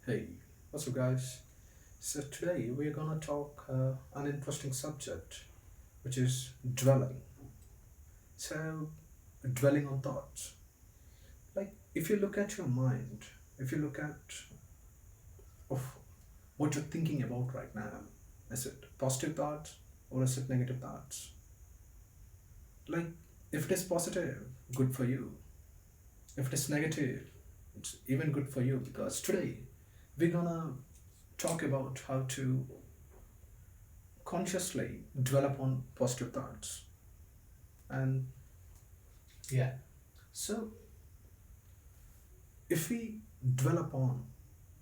Hey, what's up, guys? So today we're gonna talk an interesting subject, which is dwelling. So, dwelling on thoughts. Like, if you look at your mind, if you look at of what you're thinking about right now, is it positive thoughts or is it negative thoughts? Like, if it is positive, good for you. If it is negative, it's even good for you because today we're gonna talk about how to consciously dwell upon positive thoughts. And yeah, so if we dwell upon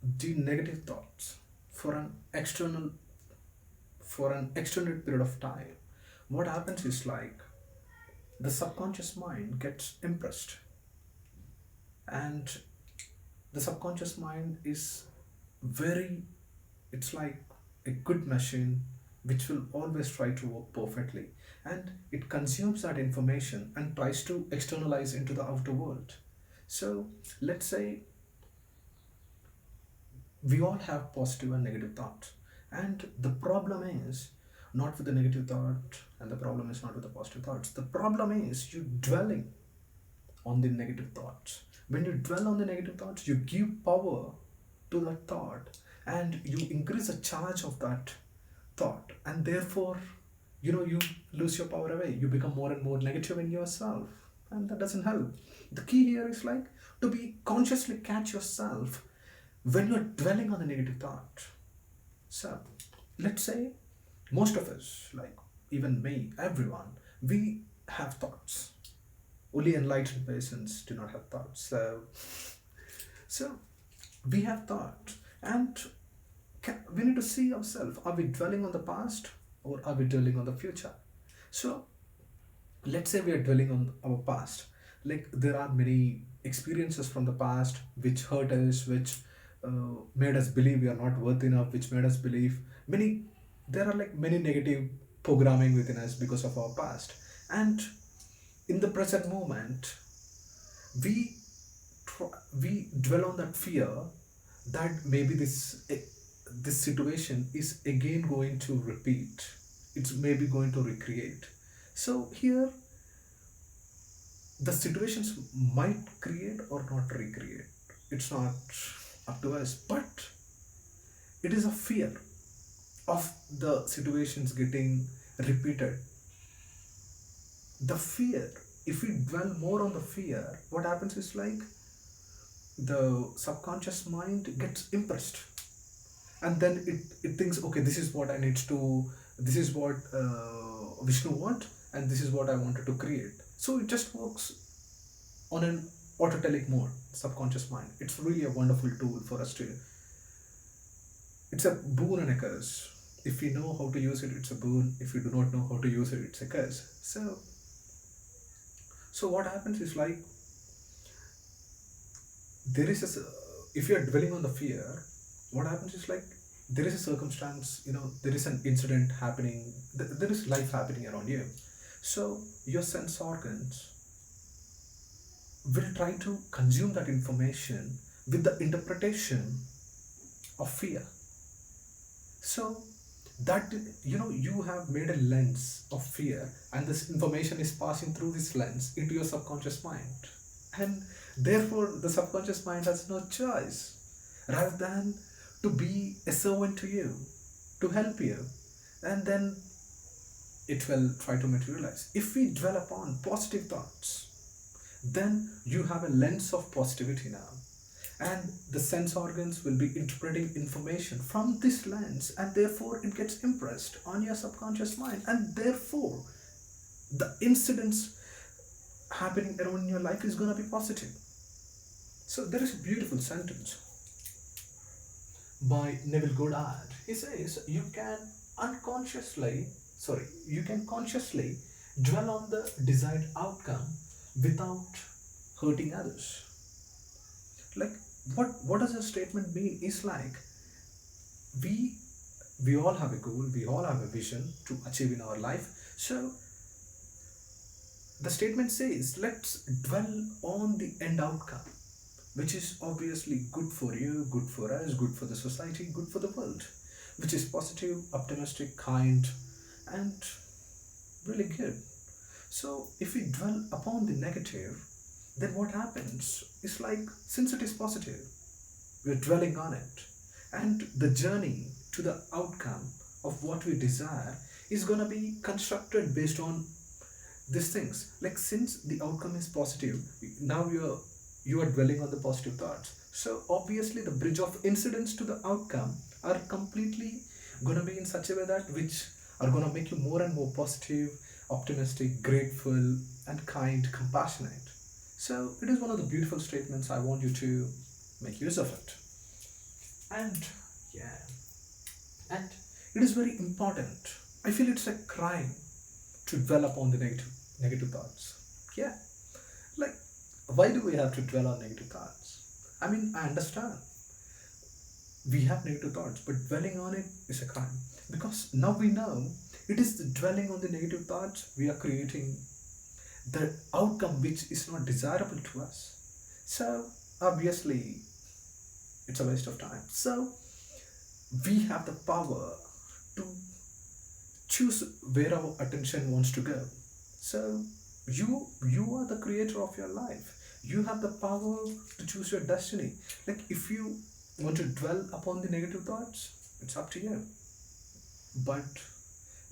the negative thoughts for an external for an extended period of time, what happens is like the subconscious mind gets impressed, and the subconscious mind is very, it's like a good machine which will always try to work perfectly, and it consumes that information and tries to externalize into the outer world. So let's say we all have positive and negative thoughts, and the problem is not with the negative thought, and the problem is not with the positive thoughts. The problem is you dwelling on the negative thoughts. When you dwell on the negative thoughts, you give power to that thought, and you increase the charge of that thought, and therefore, you lose your power away. You become more and more negative in yourself, and that doesn't help. The key here is like to be consciously catch yourself when you're dwelling on the negative thought. So, let's say most of us, like even me, everyone, we have thoughts. Only enlightened persons do not have thoughts. So we have thought, and we need to see ourselves: are we dwelling on the past or are we dwelling on the future? So let's say we are dwelling on our past. Like there are many experiences from the past which hurt us, which made us believe we are not worth enough, which made us believe many, there are like many negative programming within us because of our past. And in the present moment, we we dwell on that fear that maybe this situation is again going to repeat, it's maybe going to recreate. So here the situations might create or not recreate, it's not up to us, but it is a fear of the situations getting repeated. The fear, if we dwell more on the fear, what happens is like the subconscious mind gets impressed, and then it thinks, okay, this is what I need to, this is what Vishnu want, and this is what I wanted to create. So it just works on an autotelic mode, subconscious mind. It's really a wonderful tool for us to, it's a boon and a curse. If we know how to use it, it's a boon. If we do not know how to use it, it's a curse. So what happens is like there is if you are dwelling on the fear, what happens is like there is a circumstance, there is an incident happening, there is life happening around you. So your sense organs will try to consume that information with the interpretation of fear. So that, you have made a lens of fear, and this information is passing through this lens into your subconscious mind, and therefore the subconscious mind has no choice rather than to be a servant to you, to help you, and then it will try to materialize. If we dwell upon positive thoughts, then you have a lens of positivity now, and the sense organs will be interpreting information from this lens, and therefore it gets impressed on your subconscious mind, and therefore the incidents happening around your life is going to be positive. So there is a beautiful sentence by Neville Goddard. He says you can consciously dwell on the desired outcome without hurting others. Like what does the statement mean? Is like we we all have a goal, we all have a vision to achieve in our life. So the statement says let's dwell on the end outcome which is obviously good for you, good for us, good for the society, good for the world, which is positive, optimistic, kind, and really good. So, if we dwell upon the negative, then what happens is like, since it is positive, we're dwelling on it, and the journey to the outcome of what we desire is going to be constructed based on these things. Like, since the outcome is positive, now you are dwelling on the positive thoughts, so obviously the bridge of incidents to the outcome are completely going to be in such a way that which are going to make you more and more positive, optimistic, grateful, and kind, compassionate. So it is one of the beautiful statements. I want you to make use of it. And yeah, and it is very important. I feel it's a crime to dwell upon the negative thoughts. Yeah, like, why do we have to dwell on negative thoughts? I mean, I understand we have negative thoughts, but dwelling on it is a crime, because now we know it is the dwelling on the negative thoughts we are creating the outcome which is not desirable to us. So obviously it's a waste of time. So we have the power to choose where our attention wants to go. So you are the creator of your life. You have the power to choose your destiny. Like, if you want to dwell upon the negative thoughts, it's up to you. But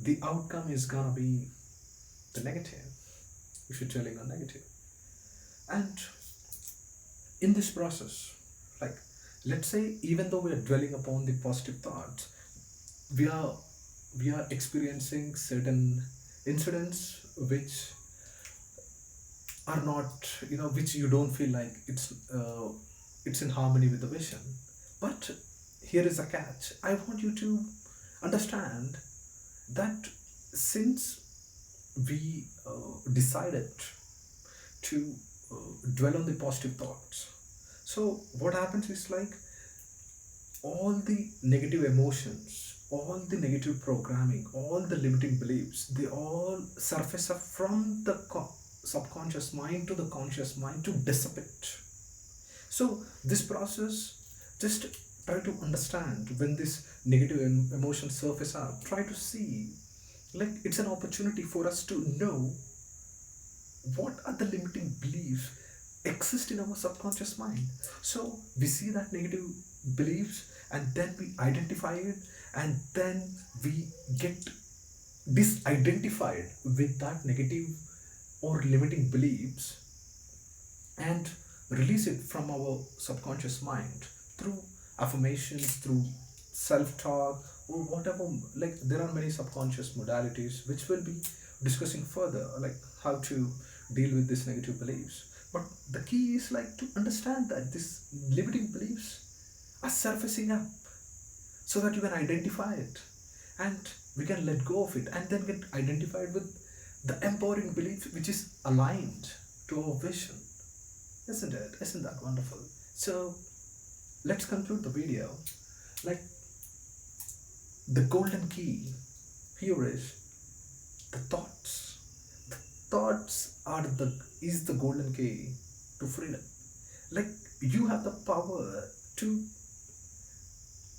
the outcome is gonna be the negative if you're dwelling on negative. And in this process, like, let's say even though we are dwelling upon the positive thoughts, we are we are experiencing certain incidents which are not, which you don't feel like it's in harmony with the vision. But here is a catch. I want you to understand that since we decided to dwell on the positive thoughts, so what happens is like, all the negative emotions, all the negative programming, all the limiting beliefs, they all surface up from the subconscious mind to the conscious mind to dissipate. So this process, just try to understand when this negative emotions surface up, try to see, like, it's an opportunity for us to know what are the limiting beliefs exist in our subconscious mind. So we see that negative beliefs, and then we identify it, and then we get disidentified with that negative or limiting beliefs, and release it from our subconscious mind through affirmations, through self-talk, or whatever. Like, there are many subconscious modalities which we'll be discussing further, like how to deal with these negative beliefs. But the key is like to understand that these limiting beliefs are surfacing up, so that you can identify it, and we can let go of it, and then get identified with the empowering belief which is aligned to our vision. Isn't it? Isn't that wonderful? So let's conclude the video. Like, the golden key here is the thoughts. The thoughts are the is the golden key to freedom. Like, you have the power to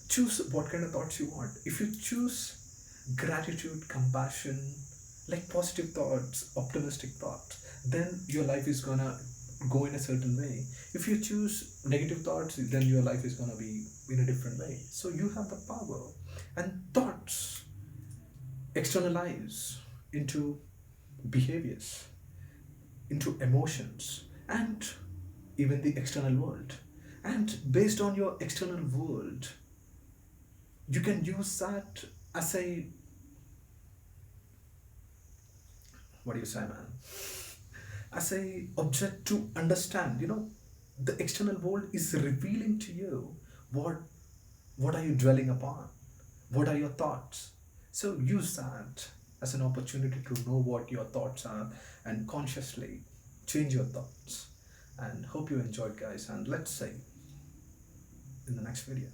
choose what kind of thoughts you want. If you choose gratitude, compassion, like positive thoughts, optimistic thoughts, then your life is gonna go in a certain way. If you choose negative thoughts, then your life is gonna be in a different way. So you have the power, and thoughts externalize into behaviors, into emotions, and even the external world. And based on your external world, you can use that as a, what do you say, man, as a object to understand. The external world is revealing to you what are you dwelling upon, what are your thoughts. So use that as an opportunity to know what your thoughts are, and consciously change your thoughts. And hope you enjoyed, guys, and let's say in the next video.